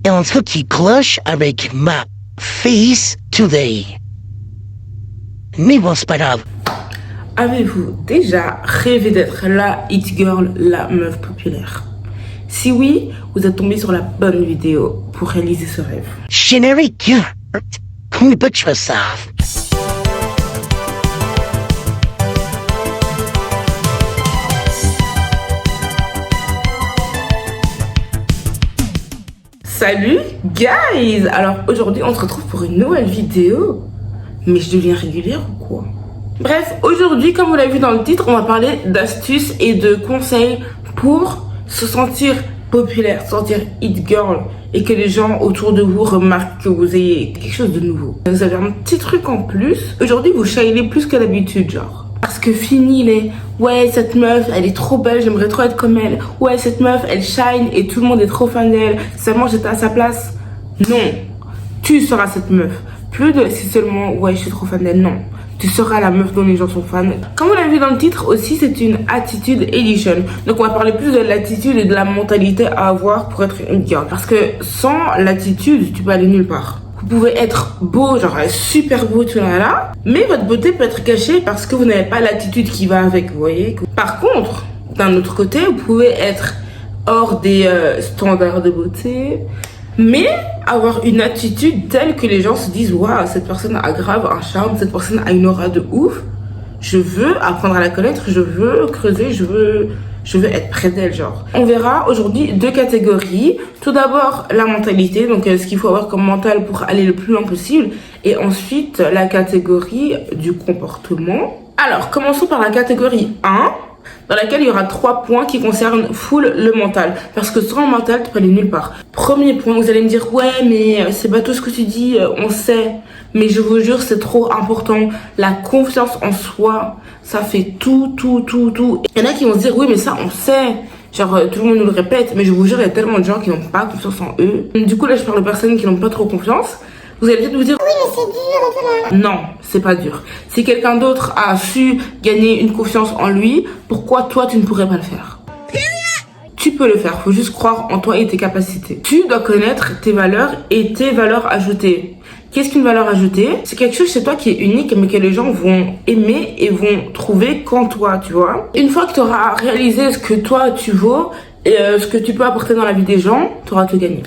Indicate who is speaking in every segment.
Speaker 1: et un truc qui cloche avec ma face today. Mais bon, c'est pas grave.
Speaker 2: Avez-vous déjà rêvé d'être la hit girl, la meuf populaire? Si oui, vous êtes tombé sur la bonne vidéo pour réaliser ce rêve.
Speaker 1: Générique. Comment pas que je fais ça?
Speaker 2: Salut guys! Alors aujourd'hui on se retrouve pour une nouvelle vidéo. Mais je deviens régulière ou quoi? Bref, aujourd'hui comme vous l'avez vu dans le titre, on va parler d'astuces et de conseils pour se sentir populaire, se sentir hit girl et que les gens autour de vous remarquent que vous ayez quelque chose de nouveau. Vous avez un petit truc en plus. Aujourd'hui vous shinez plus que d'habitude genre. Parce que fini les ouais cette meuf elle est trop belle, j'aimerais trop être comme elle. Ouais cette meuf elle shine et tout le monde est trop fan d'elle. Seulement j'étais à sa place. Non, tu seras cette meuf. Plus de si seulement ouais je suis trop fan d'elle, non. Tu seras la meuf dont les gens sont fans. Comme vous l'avez vu dans le titre aussi, c'est une attitude edition. Donc on va parler plus de l'attitude et de la mentalité à avoir pour être une girl. Parce que sans l'attitude, tu peux aller nulle part. Vous pouvez être beau, genre super beau, tout là, mais votre beauté peut être cachée parce que vous n'avez pas l'attitude qui va avec, vous voyez. Par contre, d'un autre côté, vous pouvez être hors des standards de beauté, mais avoir une attitude telle que les gens se disent waouh, cette personne a grave un charme, cette personne a une aura de ouf. Je veux apprendre à la connaître, je veux creuser, je veux être près d'elle genre. On verra aujourd'hui deux catégories. Tout d'abord la mentalité, donc ce qu'il faut avoir comme mental pour aller le plus loin possible. Et ensuite la catégorie du comportement. Alors commençons par la catégorie 1. Dans laquelle il y aura 3 points qui concernent full le mental. Parce que sans le mental, tu peux aller nulle part. Premier point, vous allez me dire, ouais, mais c'est bateau ce que tu dis, on sait. Mais je vous jure, c'est trop important. La confiance en soi, ça fait tout. Il y en a qui vont se dire, oui, mais ça, on sait. Genre, tout le monde nous le répète. Mais je vous jure, il y a tellement de gens qui n'ont pas confiance en eux. Du coup, là, je parle de personnes qui n'ont pas trop confiance. Vous allez peut-être vous dire, oui, mais c'est dur. Non, c'est pas dur. Si quelqu'un d'autre a su gagner une confiance en lui, pourquoi toi tu ne pourrais pas le faire? Tu peux le faire, faut juste croire en toi et tes capacités. Tu dois connaître tes valeurs et tes valeurs ajoutées. Qu'est-ce qu'une valeur ajoutée? C'est quelque chose chez toi qui est unique mais que les gens vont aimer et vont trouver qu'en toi, tu vois. Une fois que tu auras réalisé ce que toi tu vaux et ce que tu peux apporter dans la vie des gens, tu auras tout gagné.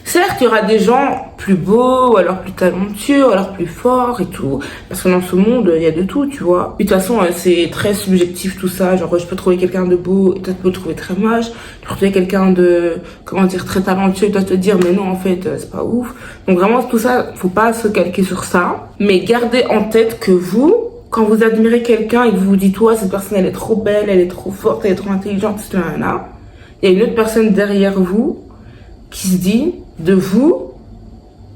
Speaker 2: Certes, il y aura des gens plus beaux, ou alors plus talentueux, ou alors plus forts et tout. Parce que dans ce monde, il y a de tout, tu vois. Et de toute façon, c'est très subjectif tout ça. Genre, je peux trouver quelqu'un de beau, et toi, tu peux le trouver très moche. Tu peux trouver quelqu'un de, comment dire, très talentueux, et toi, te dire, mais non, en fait, c'est pas ouf. Donc vraiment, tout ça, faut pas se calquer sur ça. Mais gardez en tête que vous, quand vous admirez quelqu'un et que vous vous dites, ouais, cette personne, elle est trop belle, elle est trop forte, elle est trop intelligente, etc. Il y a une autre personne derrière vous qui se dit de vous,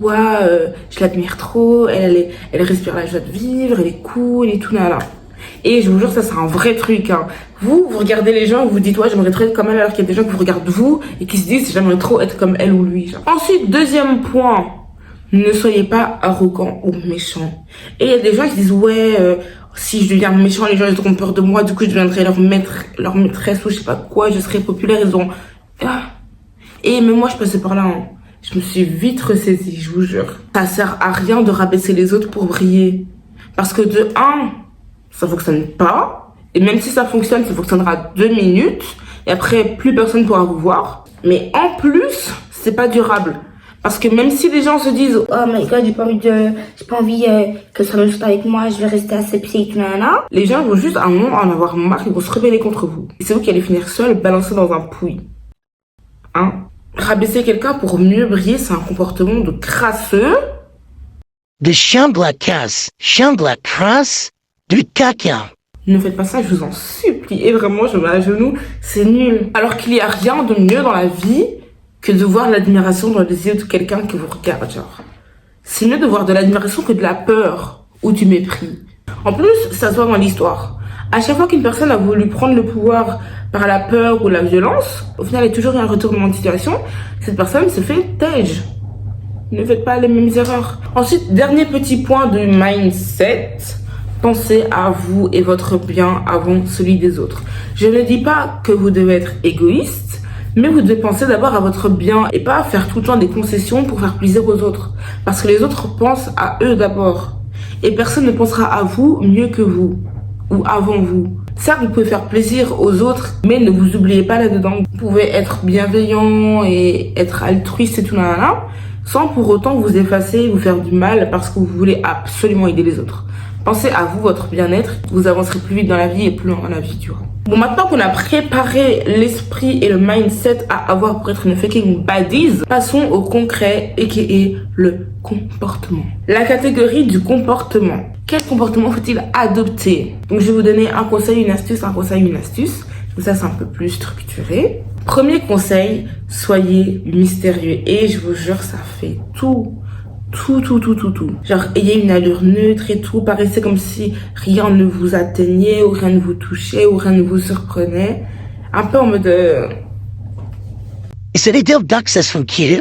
Speaker 2: ouais, je l'admire trop, elle respire la joie de vivre, elle est cool et tout là. Et je vous jure, ça c'est un vrai truc. Hein. Vous regardez les gens, vous vous dites, ouais, j'aimerais trop être comme elle, alors qu'il y a des gens qui vous regardent vous et qui se disent, j'aimerais trop être comme elle ou lui. Genre. Ensuite, deuxième point, ne soyez pas arrogant ou méchant. Et il y a des gens qui disent, ouais, si je deviens méchant, les gens ils auront peur de moi, du coup je deviendrai leur maîtresse ou je sais pas quoi, je serai populaire, ils auront... Et même moi je passais par là, hein. Je me suis vite ressaisie, je vous jure. Ça sert à rien de rabaisser les autres pour briller. Parce que de 1, ça fonctionne pas. Et même si ça fonctionne, ça fonctionnera 2 minutes. Et après, plus personne pourra vous voir. Mais en plus, c'est pas durable. Parce que même si les gens se disent, oh my god, j'ai pas envie que ça me fasse avec moi, je vais rester aseptique, nanana. Les gens vont juste à un moment en avoir marre, ils vont se rebeller contre vous. Et c'est vous qui allez finir seul, balancé dans un puits. Hein? Rabaisser quelqu'un pour mieux briller, c'est un comportement de crasseux.
Speaker 1: De chien de la casse, chien de la crasse, du caca.
Speaker 2: Ne faites pas ça, je vous en supplie. Et vraiment, je me mets à genoux, c'est nul. Alors qu'il n'y a rien de mieux dans la vie que de voir l'admiration dans les yeux de quelqu'un qui vous regarde, genre. C'est mieux de voir de l'admiration que de la peur ou du mépris. En plus, ça se voit dans l'histoire. À chaque fois qu'une personne a voulu prendre le pouvoir par la peur ou la violence, au final, il y a toujours eu un retournement de situation. Cette personne se fait tège. Ne faites pas les mêmes erreurs. Ensuite, dernier petit point de mindset. Pensez à vous et votre bien avant celui des autres. Je ne dis pas que vous devez être égoïste, Mais vous devez penser d'abord à votre bien et pas faire tout le temps des concessions pour faire plaisir aux autres. Parce que les autres pensent à eux d'abord. Et personne ne pensera à vous mieux que vous. Ou avant vous. Certes, vous pouvez faire plaisir aux autres, mais ne vous oubliez pas là-dedans. Vous pouvez être bienveillant et être altruiste et tout là, sans pour autant vous effacer, vous faire du mal parce que vous voulez absolument aider les autres. Pensez à vous, votre bien-être, vous avancerez plus vite dans la vie et plus loin dans la vie, tu vois. Bon, maintenant qu'on a préparé l'esprit et le mindset à avoir pour être une fucking baddies, passons au concret, aka le comportement. La catégorie du comportement. Quel comportement faut-il adopter? Donc, je vais vous donner un conseil, une astuce, un conseil, une astuce. Donc ça, c'est un peu plus structuré. Premier conseil, soyez mystérieux. Et je vous jure, ça fait tout. Genre, ayez une allure neutre et tout. Paraissez comme si rien ne vous atteignait, ou rien ne vous touchait, ou rien ne vous surprenait. Un peu en mode...
Speaker 1: C'est les deux d'accès sont qui?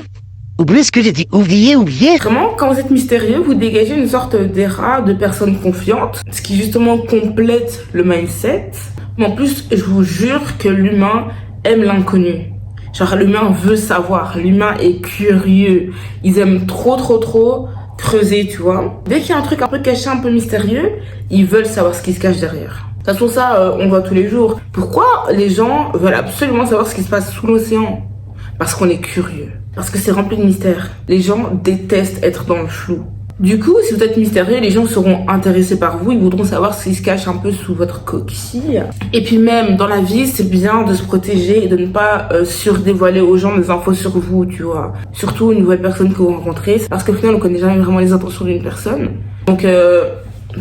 Speaker 1: Oubliez ce que j'ai dit. Oubliez.
Speaker 2: Vraiment, quand vous êtes mystérieux, vous dégagez une sorte d'aura de personne confiante. Ce qui justement complète le mindset. Mais en plus, je vous jure que l'humain aime l'inconnu. Genre, l'humain veut savoir. L'humain est curieux. Ils aiment trop creuser, tu vois. Dès qu'il y a un truc un peu caché, un peu mystérieux, ils veulent savoir ce qui se cache derrière. De toute façon, ça, on voit tous les jours. Pourquoi les gens veulent absolument savoir ce qui se passe sous l'océan? Parce qu'on est curieux. Parce que c'est rempli de mystères. Les gens détestent être dans le flou. Du coup, si vous êtes mystérieux, les gens seront intéressés par vous. Ils voudront savoir ce qui se cache un peu sous votre coquille. Et puis même, dans la vie, c'est bien de se protéger et de ne pas surdévoiler aux gens des infos sur vous, tu vois. Surtout aux nouvelles personnes que vous rencontrez. Parce qu'au final, on connaît jamais vraiment les intentions d'une personne. Donc,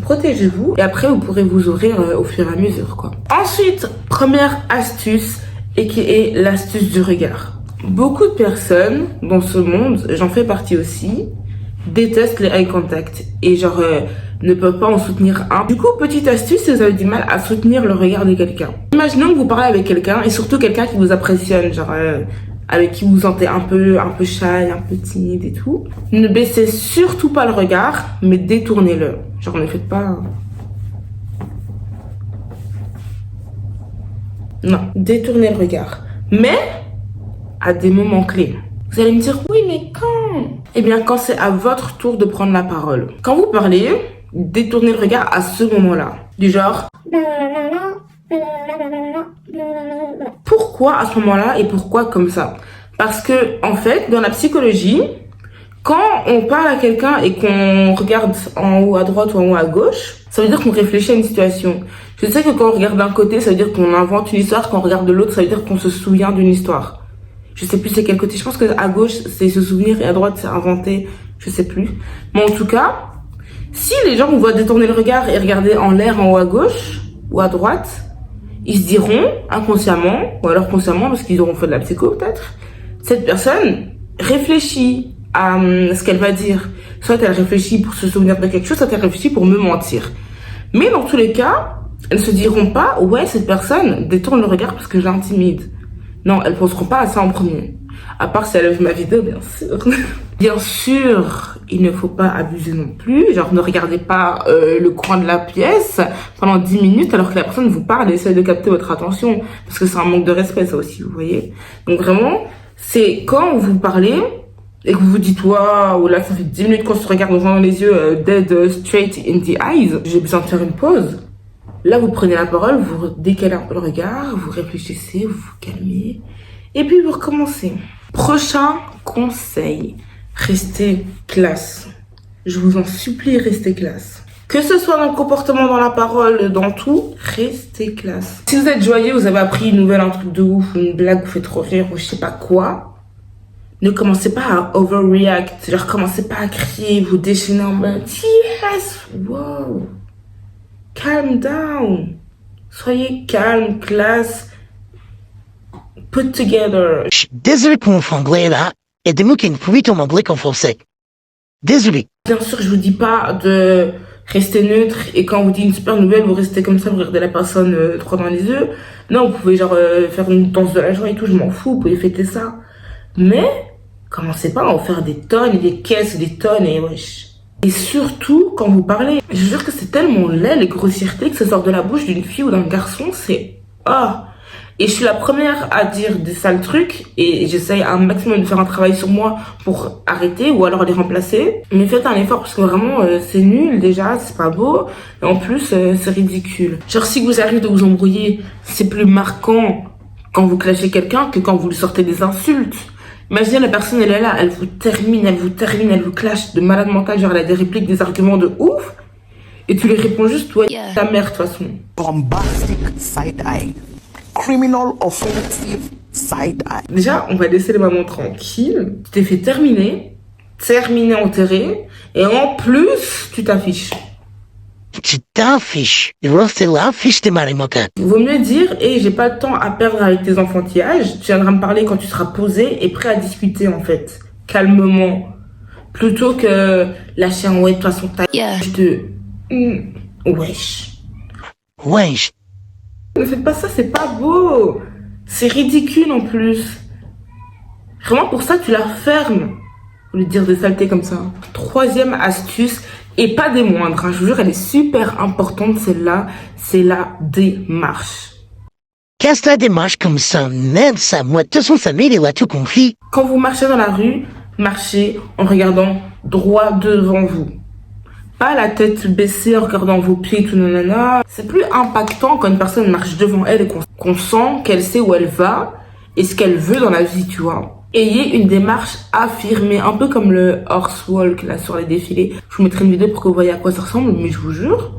Speaker 2: protégez-vous. Et après, vous pourrez vous ouvrir au fur et à mesure, quoi. Ensuite, première astuce, et qui est l'astuce du regard. Beaucoup de personnes dans ce monde, j'en fais partie aussi, détestent les eye contact et genre ne peuvent pas en soutenir un. Du coup, petite astuce, si vous avez du mal à soutenir le regard de quelqu'un. Imaginons que vous parlez avec quelqu'un et surtout quelqu'un qui vous impressionne, genre avec qui vous vous sentez un peu shy, un peu timide et tout. Ne baissez surtout pas le regard, mais détournez-le. Genre ne faites pas... Non, détournez le regard. Mais à des moments clés. Vous allez me dire, oui, mais quand? Eh bien, quand c'est à votre tour de prendre la parole. Quand vous parlez, détournez le regard à ce moment-là. Du genre... Pourquoi à ce moment-là et pourquoi comme ça? Parce que, en fait, dans la psychologie, quand on parle à quelqu'un et qu'on regarde en haut à droite ou en haut à gauche, ça veut dire qu'on réfléchit à une situation. Je sais que quand on regarde d'un côté, ça veut dire qu'on invente une histoire. Quand on regarde de l'autre, ça veut dire qu'on se souvient d'une histoire. Je sais plus c'est quel côté. Je pense que à gauche, c'est se souvenir et à droite, c'est inventer. Je sais plus. Mais en tout cas, si les gens vous voient détourner le regard et regarder en l'air en haut à gauche ou à droite, ils se diront inconsciemment, ou alors consciemment, parce qu'ils auront fait de la psycho peut-être, cette personne réfléchit à ce qu'elle va dire. Soit elle réfléchit pour se souvenir de quelque chose, soit elle réfléchit pour me mentir. Mais dans tous les cas, elles ne se diront pas, ouais, cette personne détourne le regard parce que je l'intimide. Non, elles ne penseront pas à ça en premier. À part si elles aiment ma vidéo, bien sûr. Bien sûr, il ne faut pas abuser non plus. Genre, ne regardez pas le coin de la pièce pendant 10 minutes alors que la personne vous parle et essaie de capter votre attention. Parce que c'est un manque de respect, ça aussi, vous voyez. Donc vraiment, c'est quand vous parlez et que vous vous dites, waouh, là, ça fait 10 minutes qu'on se regarde dans les yeux, dead straight in the eyes. J'ai besoin de faire une pause. Là, vous prenez la parole, vous décalez un peu le regard, vous réfléchissez, vous vous calmez, et puis vous recommencez. Prochain conseil, restez classe. Je vous en supplie, restez classe. Que ce soit dans le comportement, dans la parole, dans tout, restez classe. Si vous êtes joyeux, vous avez appris une nouvelle, un truc de ouf, une blague vous fait trop rire, ou je sais pas quoi, ne commencez pas à overreact, genre commencez pas à crier, vous déchaîner en mode yes, wow. Calm down. Soyez calme, classe. Put together.
Speaker 1: Désolé pour mon franglais là, et des mots qui ne pouvaient en anglais qu'en français. Désolé.
Speaker 2: Bien sûr, je vous dis pas de rester neutre et quand on vous dit une super nouvelle, vous restez comme ça, vous regardez la personne droit dans les yeux. Non, vous pouvez genre faire une danse de la joie et tout, je m'en fous, vous pouvez fêter ça. Mais, commencez pas à en faire des tonnes et des caisses, des tonnes et wesh. Et surtout, quand vous parlez, je jure que c'est tellement laid, les grossièretés que ça sort de la bouche d'une fille ou d'un garçon, c'est... Ah. Et je suis la première à dire des sales trucs et j'essaye un maximum de faire un travail sur moi pour arrêter ou alors les remplacer. Mais faites un effort parce que vraiment c'est nul déjà, c'est pas beau et en plus c'est ridicule. Genre si vous arrivez de vous embrouiller, c'est plus marquant quand vous clashez quelqu'un que quand vous lui sortez des insultes. Imaginez la personne elle est là, elle vous termine, elle vous clash de malade mental, genre elle a des répliques, des arguments de ouf et tu lui réponds juste toi ta mère de toute façon.
Speaker 3: Bombastic side-eye. Criminal offensive side-eye.
Speaker 2: Déjà, on va laisser les mamans tranquilles. Tu t'es fait terminer, enterré, et en plus, tu t'affiches.
Speaker 1: Tu t'affiches. C'est l'affiche de Marimota.
Speaker 2: Il vaut mieux dire, j'ai pas de temps à perdre avec tes enfantillages. Tu viendras me parler quand tu seras posé et prêt à discuter, en fait. Calmement. Plutôt que lâcher un ouais, de toute façon, je te... Wesh.
Speaker 1: Wesh.
Speaker 2: Ne faites pas ça, c'est pas beau. C'est ridicule en plus. Vraiment pour ça, tu la fermes. Au lieu de dire des saletés comme ça. Troisième astuce, et pas des moindres, hein, je vous jure, elle est super importante celle-là, c'est la démarche.
Speaker 1: Casse la démarche comme ça, merde ça, moi de toute façon sa mère il a tout compris.
Speaker 2: Quand vous marchez dans la rue, marchez en regardant droit devant vous. Pas la tête baissée en regardant vos pieds, tout nanana. C'est plus impactant quand une personne marche devant elle et qu'on sent qu'elle sait où elle va et ce qu'elle veut dans la vie, tu vois. Ayez une démarche affirmée, un peu comme le horse walk là sur les défilés. Je vous mettrai une vidéo pour que vous voyez à quoi ça ressemble, mais je vous jure,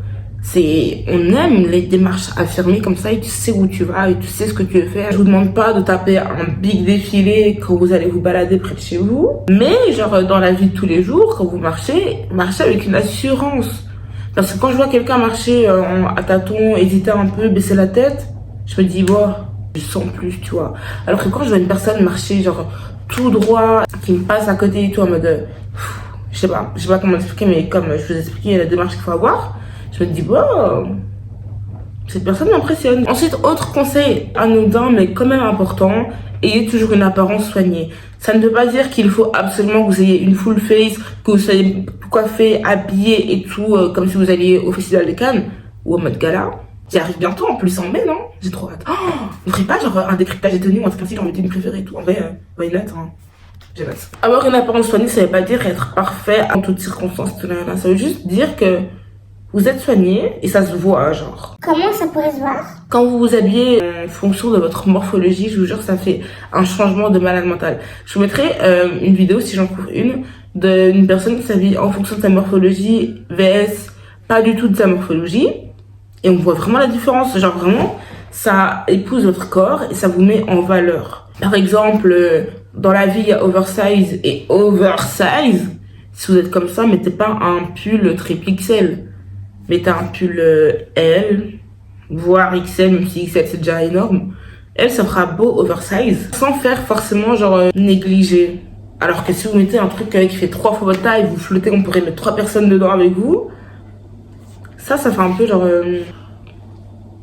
Speaker 2: on aime les démarches affirmées comme ça et tu sais où tu vas et tu sais ce que tu veux faire. Je vous demande pas de taper un big défilé quand vous allez vous balader près de chez vous, mais genre dans la vie de tous les jours, quand vous marchez avec une assurance. Parce que quand je vois quelqu'un marcher à tâtons, hésiter un peu, baisser la tête, je me dis bon, je sens plus, tu vois. Alors que quand je vois une personne marcher genre tout droit, qui me passe à côté et tout en mode, je sais pas comment l'expliquer, mais comme je vous expliquais la démarche qu'il faut avoir, je me dis, wow, cette personne m'impressionne. Ensuite, autre conseil anodin, mais quand même important, ayez toujours une apparence soignée. Ça ne veut pas dire qu'il faut absolument que vous ayez une full face, que vous soyez coiffé, habillé et tout, comme si vous alliez au Festival de Cannes ou au mode gala. Qui arrive bientôt, en plus en mai, non? J'ai trop hâte. Oh, vous ferez pas genre un décryptage des tenues ou un truc comme si j'en mettais une préférée et tout. En vrai, why not, hein. J'ai hâte. Avoir une apparence soignée, ça veut pas dire être parfait en toutes circonstances, tout là. Ça veut juste dire que vous êtes soigné et ça se voit, genre.
Speaker 4: Comment ça pourrait se voir?
Speaker 2: Quand vous vous habillez en fonction de votre morphologie, je vous jure, ça fait un changement de malade mental. Je vous mettrai une vidéo, si j'en trouve une, d'une personne qui s'habille en fonction de sa morphologie vs pas du tout de sa morphologie. Et on voit vraiment la différence. Genre vraiment, ça épouse votre corps et ça vous met en valeur. Par exemple, dans la vie, il y a oversize et oversize. Si vous êtes comme ça, mettez pas un pull triple XL. Mettez un pull L, voire XL, même si XL c'est déjà énorme. Elle, ça fera beau oversize, sans faire forcément genre négligé. Alors que si vous mettez un truc qui fait 3 fois votre taille, vous flottez, on pourrait mettre 3 personnes dedans avec vous. Ça fait un peu genre...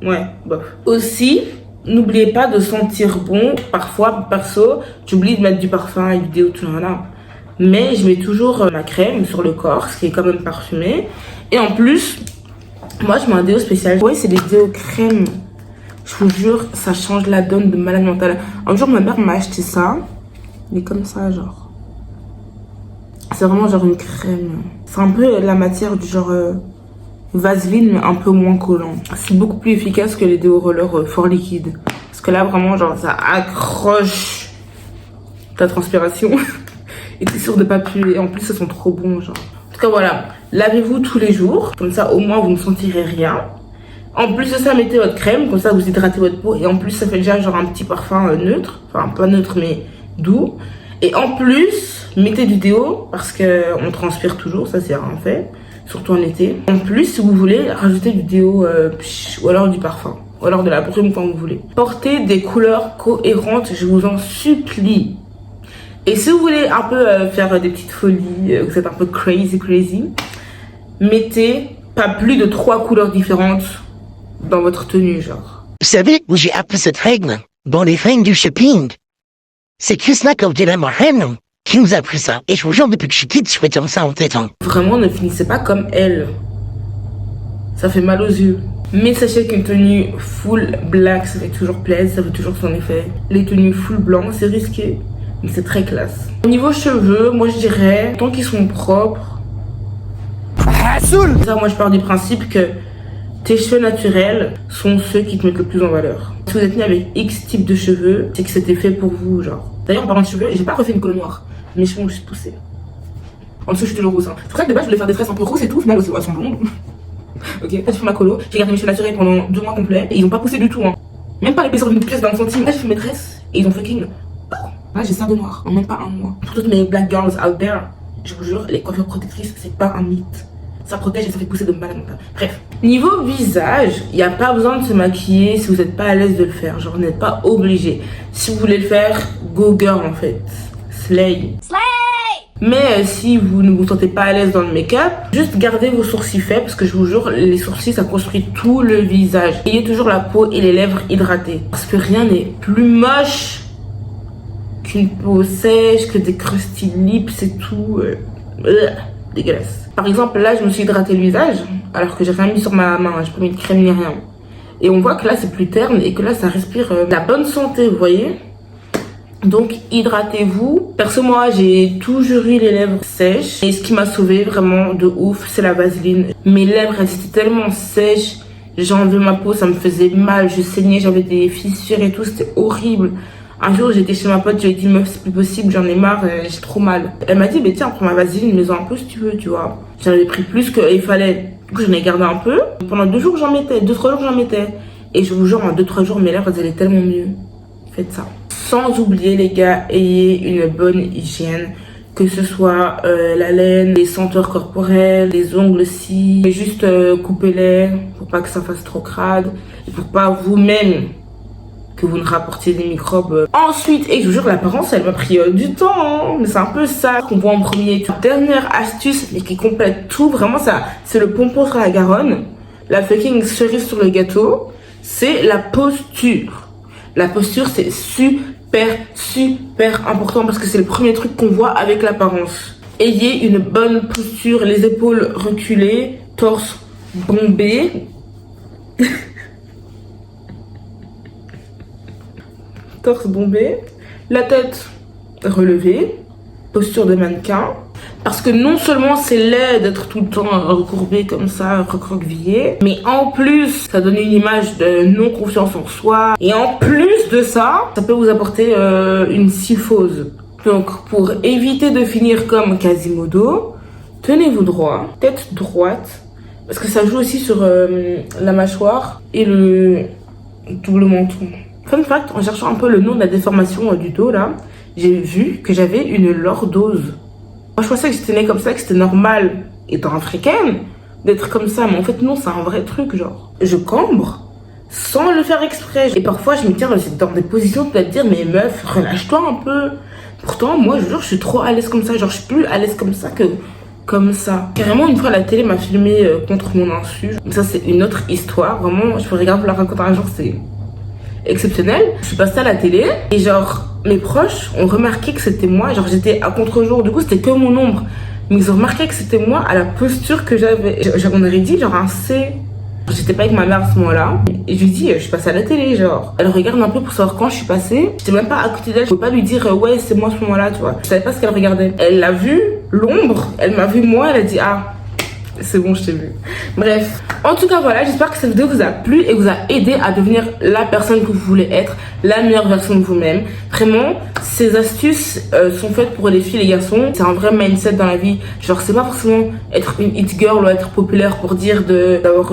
Speaker 2: ouais, bof. Aussi, n'oubliez pas de sentir bon. Parfois, perso, j'oublie de mettre du parfum et du déo, tout là. Mais je mets toujours ma crème sur le corps, ce qui est quand même parfumé. Et en plus, moi je mets un déo spécial. Oui, c'est des déos crème. Je vous jure, ça change la donne de malade mental. Un jour, ma mère m'a acheté ça. Mais comme ça, genre. C'est vraiment genre une crème. C'est un peu la matière du genre Vaseline, mais un peu moins collant. C'est beaucoup plus efficace que les déos rollers fort liquides. Parce que là, vraiment, genre, ça accroche ta transpiration. Et t'es sûr de pas puer. Et en plus, ça sent trop bon, genre. En tout cas, voilà. Lavez-vous tous les jours. Comme ça, au moins, vous ne sentirez rien. En plus de ça, mettez votre crème. Comme ça, vous hydratez votre peau. Et en plus, ça fait déjà genre un petit parfum neutre. Enfin, pas neutre, mais doux. Et en plus, mettez du déo. Parce que on transpire toujours. Ça, c'est un fait. Surtout en été. En plus, si vous voulez, rajoutez du déo ou alors du parfum. Ou alors de la brume quand vous voulez. Portez des couleurs cohérentes. Je vous en supplie. Et si vous voulez un peu faire des petites folies, vous êtes un peu crazy, mettez pas plus de 3 couleurs différentes dans votre tenue, genre.
Speaker 1: Vous savez où j'ai appris cette règle? Dans les règles du shopping. C'est Christina Cordella-Moreno qui nous a appris ça. Et je vous jure, depuis que je suis petite, je fais comme ça en tête.
Speaker 2: Vraiment, ne finissez pas comme elle. Ça fait mal aux yeux. Mais sachez qu'une tenue full black, ça fait toujours plaisir, ça fait toujours son effet. Les tenues full blanc, c'est risqué, mais c'est très classe. Au niveau cheveux, moi je dirais, tant qu'ils sont propres, ça, moi je pars du principe que tes cheveux naturels sont ceux qui te mettent le plus en valeur. Si vous êtes né avec X type de cheveux, c'est que c'était fait pour vous, genre. D'ailleurs, en parlant de cheveux, j'ai pas refait une colle noire. Mes cheveux ont juste poussé. En dessous, je suis toujours rousse. C'est pour ça que de base, je voulais faire des tresses un peu rousses et tout. Au final, elles sont blondes. Ok, j'ai fait ma colo. J'ai gardé mes cheveux naturels pendant 2 mois complets. Et ils ont pas poussé du tout, hein. Même pas l'épaisseur d'une pièce d'un centime. Là, j'ai fait mes tresses. Et ils ont fucking. Là, j'ai ça de noir. En même pas un mois. Pour toutes mes black girls out there, je vous jure, les coiffures protectrices, c'est pas un mythe. Ça protège et ça fait pousser de malade mental. Bref. Niveau visage, il n'y a pas besoin de se maquiller si vous n'êtes pas à l'aise de le faire. Genre, vous n'êtes pas obligé. Si vous voulez le faire, go girl en fait. Slay. Mais si vous ne vous sentez pas à l'aise dans le make-up, juste gardez vos sourcils faits parce que je vous jure, les sourcils ça construit tout le visage. Ayez toujours la peau et les lèvres hydratées. Parce que rien n'est plus moche qu'une peau sèche, que des crusty lips et tout. Dégueulasse. Par exemple, là, je me suis hydratée le visage, alors que j'ai rien mis sur ma main, j'ai pas mis de crème ni rien. Et on voit que là, c'est plus terne et que là, ça respire la bonne santé, vous voyez. Donc, hydratez-vous. Perso, moi, j'ai toujours eu les lèvres sèches. Et ce qui m'a sauvée vraiment de ouf, c'est la vaseline. Mes lèvres, elles étaient tellement sèches. J'ai enlevé ma peau, ça me faisait mal, je saignais, j'avais des fissures et tout, c'était horrible. Un jour, j'étais chez ma pote, je lui ai dit, meuf, c'est plus possible, j'en ai marre, j'ai trop mal. Elle m'a dit, mais tiens, prends ma vaseline, mets-en un peu si tu veux, tu vois. J'en avais pris plus qu'il fallait. Du coup, j'en ai gardé un peu. Pendant 2 jours, j'en mettais, 2-3 jours, j'en mettais. Et je vous jure, en 2-3 jours, mes lèvres, elles allaient tellement mieux. Faites ça. Sans oublier, les gars, ayez une bonne hygiène. Que ce soit la laine, les senteurs corporelles, les ongles aussi. Et juste coupez-les pour pas que ça fasse trop crade. Et pour pas vous-même que vous ne rapportiez des microbes. Ensuite, et je vous jure, l'apparence, elle m'a pris du temps, hein, mais c'est un peu ça qu'on voit en premier. Dernière astuce, mais qui complète tout, vraiment ça, c'est le pompon sur la Garonne, la fucking cerise sur le gâteau, c'est la posture. La posture, c'est super important parce que c'est le premier truc qu'on voit avec l'apparence. Ayez une bonne posture, les épaules reculées, torse bombé. Torse bombé, la tête relevée, posture de mannequin. Parce que non seulement c'est laid d'être tout le temps recourbé comme ça, recroquevillé, mais en plus ça donne une image de non confiance en soi. Et en plus de ça, ça peut vous apporter une syphose. Donc pour éviter de finir comme Quasimodo, tenez-vous droit, tête droite, parce que ça joue aussi sur la mâchoire et le double menton. Fun fact, en cherchant un peu le nom de la déformation du dos là, j'ai vu que j'avais une lordose. Moi je pensais que j'étais née comme ça, que c'était normal étant africaine d'être comme ça, mais en fait non, c'est un vrai truc genre. Je cambre sans le faire exprès. Et parfois je me tiens dans des positions de te dire mais meuf, relâche-toi un peu. Pourtant moi je jure je suis trop à l'aise comme ça, genre je suis plus à l'aise comme ça que comme ça. Carrément une fois la télé m'a filmé contre mon insu. Ça c'est une autre histoire, vraiment je pourrais regarder la raconter un jour, c'est exceptionnel. Je suis passée à la télé et genre mes proches ont remarqué que c'était moi, genre j'étais à contre-jour, du coup c'était que mon ombre, mais ils ont remarqué que c'était moi à la posture que j'avais. On aurait dit genre un C. J'étais pas avec ma mère à ce moment-là et je lui dis je suis passée à la télé, genre elle regarde un peu pour savoir quand je suis passée. J'étais même pas à côté d'elle, je pouvais pas lui dire ouais c'est moi à ce moment-là, tu vois. Je savais pas ce qu'elle regardait. Elle l'a vu, l'ombre, elle m'a vu moi, elle a dit ah c'est bon, je t'ai vu. Bref, en tout cas voilà, j'espère que cette vidéo vous a plu et vous a aidé à devenir la personne que vous voulez être, la meilleure version de vous-même. Vraiment, ces astuces sont faites pour les filles et les garçons. C'est un vrai mindset dans la vie. Genre, c'est pas forcément être une hit girl ou être populaire pour dire d'avoir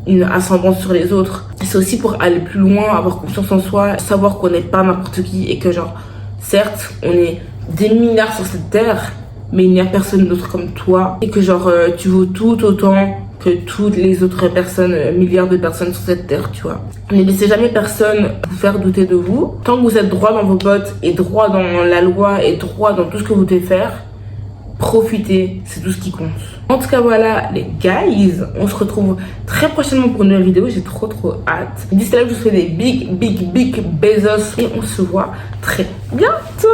Speaker 2: une ascendance sur les autres. C'est aussi pour aller plus loin, avoir confiance en soi, savoir qu'on n'est pas n'importe qui et que genre, certes, on est des milliards sur cette terre, mais il n'y a personne d'autre comme toi et que genre tu vaux tout autant que toutes les autres personnes, milliards de personnes sur cette terre, tu vois. Ne laissez jamais personne vous faire douter de vous. Tant que vous êtes droit dans vos bottes et droit dans la loi et droit dans tout ce que vous devez faire, profitez, c'est tout ce qui compte. En tout cas voilà les guys, on se retrouve très prochainement pour une nouvelle vidéo, j'ai trop hâte. D'ici là je vous fais des big Bezos et on se voit très bientôt.